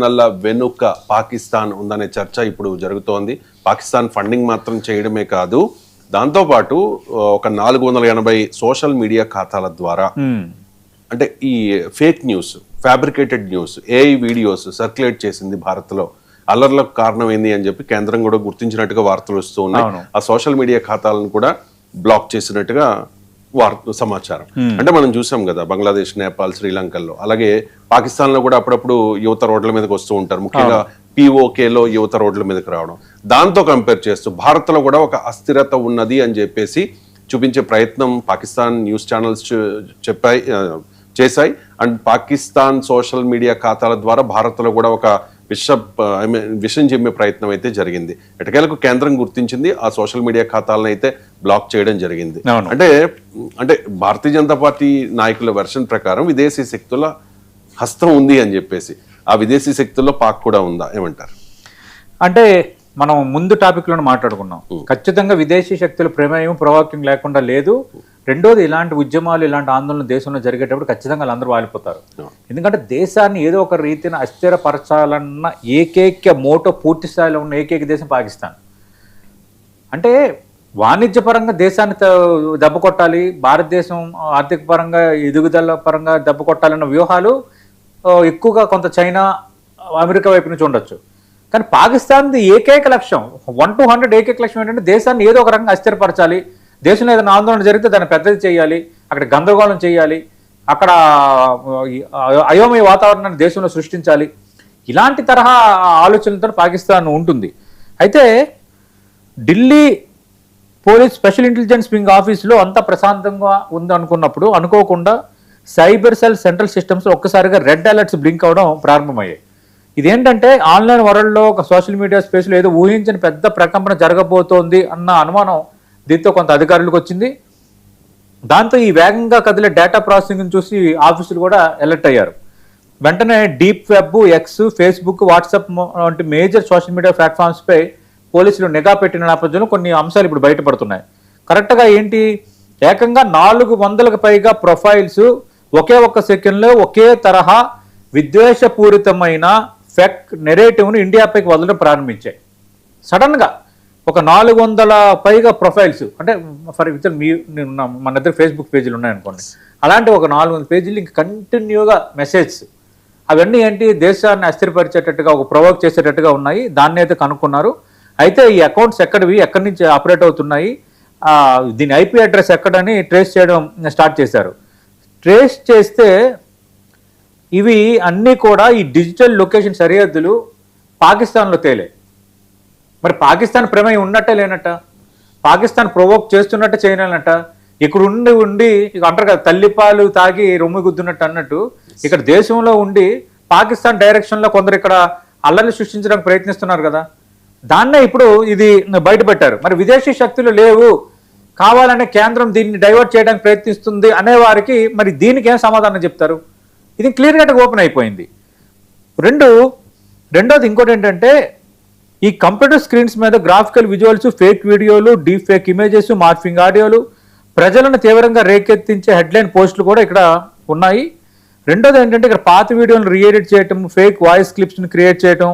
ఆరోపణల వెనుక పాకిస్తాన్ ఉందనే చర్చ ఇప్పుడు జరుగుతోంది. పాకిస్తాన్ ఫండింగ్ మాత్రం చేయడమే కాదు, దాంతోపాటు ఒక 480 సోషల్ మీడియా ఖాతాల ద్వారా అంటే ఈ fake news, fabricated news, AI videos circulate చేసింది భారత్లో. అల్లర్లకు కారణం ఏంది అని చెప్పి కేంద్రం కూడా గుర్తించినట్టుగా వార్తలు వస్తూ ఉన్నాయి. ఆ సోషల్ మీడియా ఖాతాలను కూడా బ్లాక్ చేసినట్టుగా సమాచారం. అంటే మనం చూసాం కదా బంగ్లాదేశ్, నేపాల్, శ్రీలంకల్లో, అలాగే పాకిస్తాన్ లో కూడా అప్పుడప్పుడు యువత రోడ్ల మీదకి వస్తూ ఉంటారు, ముఖ్యంగా POKలో యువత రోడ్ల మీదకి రావడం. దాంతో కంపేర్ చేస్తూ భారత్ లో కూడా ఒక అస్థిరత ఉన్నది అని చెప్పేసి చూపించే ప్రయత్నం పాకిస్తాన్ న్యూస్ ఛానల్స్ చేశాయి. అండ్ పాకిస్తాన్ సోషల్ మీడియా ఖాతాల ద్వారా భారత్లో కూడా ఒక విషం చెమ్మే ప్రయత్నం అయితే జరిగింది. ఎటకేలకు కేంద్రం గుర్తించింది, ఆ సోషల్ మీడియా ఖాతాలను అయితే బ్లాక్ చేయడం జరిగింది. అంటే భారతీయ జనతా పార్టీ నాయకుల వెర్షన్ ప్రకారం విదేశీ శక్తుల హస్తం ఉంది అని చెప్పేసి, ఆ విదేశీ శక్తుల్లో పాక్ కూడా ఉందా, ఏమంటారు? అంటే మనం ముందు టాపిక్ లో మాట్లాడుకున్నాం, ఖచ్చితంగా విదేశీ శక్తుల ప్రమేయం ప్రవాక్యం లేకుండా లేదు. రెండోది, ఇలాంటి ఉద్యమాలు, ఇలాంటి ఆందోళన దేశంలో జరిగేటప్పుడు ఖచ్చితంగా వాళ్ళందరూ వాలిపోతారు. ఎందుకంటే దేశాన్ని ఏదో ఒక రీతిని అస్థిరపరచాలన్న ఏకైక మోటో పూర్తి స్థాయిలో ఉన్న ఏకైక దేశం పాకిస్తాన్. అంటే వాణిజ్యపరంగా దేశాన్ని దెబ్బ కొట్టాలి, భారతదేశం ఆర్థిక పరంగా ఎదుగుదల పరంగా దెబ్బ కొట్టాలన్న వ్యూహాలు ఎక్కువగా కొంత చైనా, అమెరికా వైపు నుంచి ఉండొచ్చు. కానీ పాకిస్తాన్ది ఏకైక లక్ష్యం 1 to 100 ఏకైక లక్ష్యం ఏంటంటే దేశాన్ని ఏదో ఒక రకంగా అస్థిరపరచాలి, దేశంలో ఏదైనా ఆందోళన జరిగితే దాన్ని పెద్దది చేయాలి, అక్కడ గందరగోళం చేయాలి, అక్కడ అయోమయ వాతావరణాన్ని దేశంలో సృష్టించాలి. ఇలాంటి తరహా ఆలోచనలతో పాకిస్తాన్ ఉంటుంది. అయితే Delhi police special intelligence wing ఆఫీసులో అంతా ప్రశాంతంగా ఉందనుకున్నప్పుడు అనుకోకుండా సైబర్ సెల్ సెంట్రల్ సిస్టమ్స్ ఒక్కసారిగా రెడ్ అలర్ట్స్ బ్లింక్ అవడం ప్రారంభమయ్యాయి. ఇదేంటంటే ఆన్లైన్ వరల్డ్లో ఒక సోషల్ మీడియా స్పేస్లో ఏదో ఊహించిన పెద్ద ప్రకంపన జరగబోతోంది అన్న అనుమానం దీంతో కొంత అధికారులకు వచ్చింది. దాంతో ఈ వేగంగా కదిలే డేటా ప్రాసెసింగ్ చూసి ఆఫీసులు కూడా అలర్ట్ అయ్యారు. వెంటనే deep web, X, Facebook, WhatsApp వంటి మేజర్ సోషల్ మీడియా ప్లాట్ఫామ్స్పై పోలీసులు నిఘా పెట్టిన నేపథ్యంలో కొన్ని అంశాలు ఇప్పుడు బయటపడుతున్నాయి. కరెక్ట్గా ఏంటి, ఏకంగా 400కు పైగా ప్రొఫైల్స్ ఒకే ఒక్క సెకండ్లో ఒకే తరహా విద్వేషపూరితమైన ఫేక్ నెరేటివ్ను ఇండియాపైకి వదలడం ప్రారంభించాయి. సడన్గా ఒక 400 పైగా ప్రొఫైల్స్, అంటే ఫర్ ఎగ్జాంపుల్ మన దగ్గర ఫేస్బుక్ పేజీలు ఉన్నాయనుకోండి, అలాంటి ఒక 400 పేజీలు ఇంక కంటిన్యూగా మెసేజ్, అవన్నీ ఏంటి, దేశాన్ని అస్థిరపరిచేటట్టుగా, ఒక ప్రొవోక్ చేసేటట్టుగా ఉన్నాయి. దాన్ని అయితే కనుక్కున్నారు. అయితే ఈ అకౌంట్స్ ఎక్కడి నుంచి ఆపరేట్ అవుతున్నాయి, దీని IP అడ్రస్ ఎక్కడని ట్రేస్ చేయడం స్టార్ట్ చేశారు. ట్రేస్ చేస్తే ఇవి అన్నీ కూడా ఈ డిజిటల్ లొకేషన్ సరిహద్దులు పాకిస్తాన్లో తేలే. మరి పాకిస్తాన్ ప్రమేయం ఉన్నట్టే లేనట్ట, పాకిస్తాన్ ప్రొవోక్ చేస్తున్నట్టే చేయనట, ఇక్కడ ఉండి అంటారు కదా తల్లిపాలు తాగి రొమ్ము గుద్దున్నట్టు అన్నట్టు, ఇక్కడ దేశంలో ఉండి పాకిస్తాన్ డైరెక్షన్లో కొందరు ఇక్కడ అల్లర్లు సృష్టించడానికి ప్రయత్నిస్తున్నారు కదా, దాన్నే ఇప్పుడు ఇది బయటపెట్టారు. మరి విదేశీ శక్తులు లేవు, కావాలనే కేంద్రం దీన్ని డైవర్ట్ చేయడానికి ప్రయత్నిస్తుంది అనేవారికి మరి దీనికి ఏం సమాధానం చెప్తారు? ఇది క్లియర్ కట్గా ఓపెన్ అయిపోయింది. రెండోది ఇంకోటి ఏంటంటే, ఈ కంప్యూటర్ స్క్రీన్స్ మీద గ్రాఫికల్ విజువల్స్, ఫేక్ వీడియోలు, డీప్ ఫేక్ ఇమేజెస్, మార్ఫింగ్ ఆడియోలు, ప్రజలను తీవ్రంగా రేకెత్తించే హెడ్లైన్ పోస్టులు కూడా ఇక్కడ ఉన్నాయి. రెండోది ఏంటంటే, ఇక్కడ పాత వీడియోలను రీఎడిట్ చేయటం, ఫేక్ వాయిస్ క్లిప్స్ని క్రియేట్ చేయటం,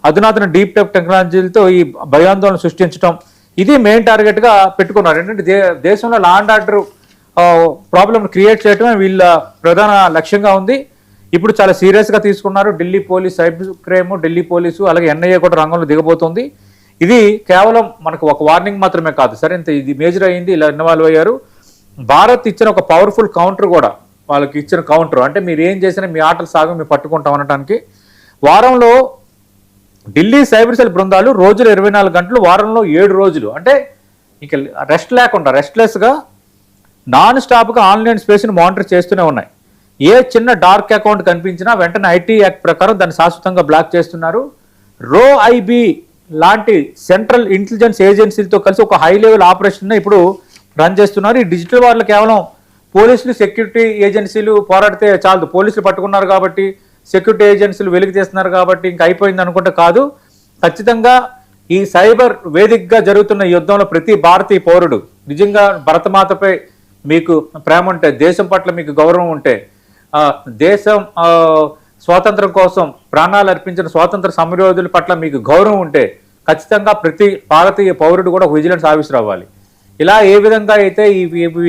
అధునాతన డీప్ టెక్ టెక్నాలజీలతో ఈ భయాందోళన సృష్టించడం, ఇది మెయిన్ టార్గెట్గా పెట్టుకున్నారు. ఏంటంటే దేశంలో law and order problem create చేయటమే వీళ్ళ ప్రధాన లక్ష్యంగా ఉంది. ఇప్పుడు చాలా సీరియస్గా తీసుకున్నారు. Delhi police, cyber crime, Delhi police, అలాగే NIA కూడా రంగంలో దిగబోతోంది. ఇది కేవలం మనకు ఒక వార్నింగ్ మాత్రమే కాదు, సరే ఇంత ఇది మేజర్ అయ్యింది, ఇలా ఇన్వాల్వ్ అయ్యారు. భారత్ ఇచ్చిన ఒక పవర్ఫుల్ కౌంటర్ కూడా, వాళ్ళకి ఇచ్చిన కౌంటర్ అంటే మీరు ఏం చేసినా మీ ఆటలు సాగం మేము పట్టుకుంటాం అనడానికి. వారంలో ఢిల్లీ సైబర్ సెల్ బృందాలు రోజులు 24 గంటలు, వారంలో 7 రోజులు, అంటే ఇక రెస్ట్ లేకుండా రెస్ట్లెస్గా నాన్ స్టాప్గా ఆన్లైన్ స్పేస్ని మానిటర్ చేస్తూనే ఉన్నాయి. ఏ చిన్న డార్క్ అకౌంట్ కనిపించినా వెంటనే IT యాక్ట్ ప్రకారం దాన్ని శాశ్వతంగా బ్లాక్ చేస్తున్నారు. ROIB లాంటి సెంట్రల్ ఇంటెలిజెన్స్ ఏజెన్సీలతో కలిసి ఒక హై లెవెల్ ఆపరేషన్ ఇప్పుడు రన్ చేస్తున్నారు. ఈ డిజిటల్ వార్లు కేవలం పోలీసులు, సెక్యూరిటీ ఏజెన్సీలు పోరాడితే చాలదు, పోలీసులు పట్టుకున్నారు కాబట్టి, సెక్యూరిటీ ఏజెన్సీలు వెలికి తీస్తున్నారు కాబట్టి ఇంక అయిపోయింది అనుకుంటే కాదు. ఖచ్చితంగా ఈ సైబర్ వేదికగా జరుగుతున్న యుద్ధంలో ప్రతి భారతీయ పౌరుడు నిజంగా భరతమాతపై మీకు ప్రేమ ఉంటే, దేశం పట్ల మీకు గౌరవం ఉంటే, దేశం స్వాతంత్రం కోసం ప్రాణాలు అర్పించిన స్వాతంత్ర సమరయోధుల పట్ల మీకు గౌరవం ఉంటే ఖచ్చితంగా ప్రతి భారతీయ పౌరుడు కూడా ఒక విజిలెన్స్ ఆఫీసర్ అవ్వాలి. ఇలా ఏ విధంగా అయితే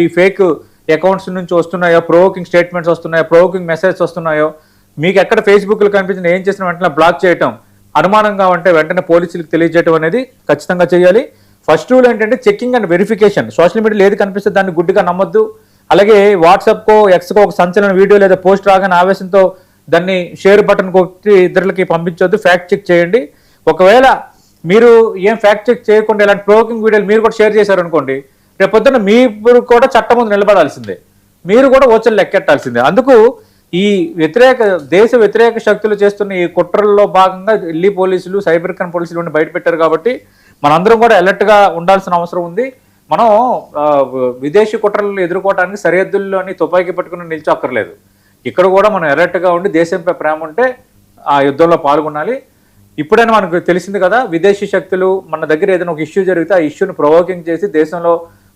ఈ ఫేక్ అకౌంట్స్ నుంచి వస్తున్నాయో, ప్రొవోకింగ్ స్టేట్మెంట్స్ వస్తున్నాయో, ప్రొవోకింగ్ మెసేజెస్ వస్తున్నాయో, మీకు ఎక్కడ ఫేస్బుక్లో కనిపించిన ఏం చేసిన వెంటనే బ్లాక్ చేయటం, అనుమానంగా ఉంటే వెంటనే పోలీసులకు తెలియజేయడం అనేది ఖచ్చితంగా చేయాలి. ఫస్ట్ రూల్ ఏంటంటే చెకింగ్ అండ్ వెరిఫికేషన్. సోషల్ మీడియాలో ఏది కనిపిస్తే దాన్ని గుడ్డిగా నమ్మొద్దు. అలాగే వాట్సాప్కో ఎక్స్కో ఒక సంచలన వీడియో లేదా పోస్ట్ రాగానే ఆవేశంతో దాన్ని షేర్ బటన్ కొట్టి ఇద్దరికి పంపించొద్దు. ఫ్యాక్ట్ చెక్ చేయండి. ఒకవేళ మీరు ఏం ఫ్యాక్ట్ చెక్ చేయకుండా ఇలాంటి ప్రొవోకింగ్ వీడియోలు మీరు కూడా షేర్ చేశారనుకోండి, రేపొద్దున మీరు కూడా చట్టం ముందు నిలబడాల్సిందే, మీరు కూడా ఓచలు లెక్కెట్టాల్సిందే. అందుకు ఈ దేశ వ్యతిరేక శక్తులు చేస్తున్న ఈ కుట్రల్లో భాగంగా ఢిల్లీ పోలీసులు, సైబర్ క్రైమ్ పోలీసులు బయట పెట్టారు. కాబట్టి మనందరం కూడా అలర్ట్ గా ఉండాల్సిన అవసరం ఉంది. మనం విదేశీ కుట్రలను ఎదుర్కోవడానికి సరిహద్దుల్లోని తుపాకీ పట్టుకుని నిల్చోక్కర్లేదు. ఇక్కడ కూడా మనం అలర్ట్ గా ఉండి దేశంపై ప్రేమ ఉంటే ఆ యుద్ధంలో పాల్గొనాలి. ఇప్పుడైనా మనకు తెలిసింది కదా, విదేశీ శక్తులు మన దగ్గర ఏదైనా ఒక ఇష్యూ జరిగితే ఆ ఇష్యూని ప్రొవోకింగ్ చేసి దేశంలో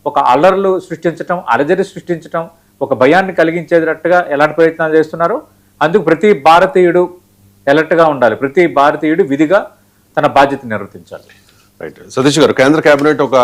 ఒక అల్లర్లు సృష్టించడం, అలజడి సృష్టించడం, ఒక భయాన్ని కలిగించేటట్టుగా ఎలాంటి ప్రయత్నాలు చేస్తున్నారు. అందుకు ప్రతి భారతీయుడు అలర్ట్గా ఉండాలి. ప్రతి భారతీయుడు విధిగా తన బాధ్యత నిర్వర్తించాలి. రైట్. సతీష్ గారు, కేంద్ర కేబినెట్ ఒక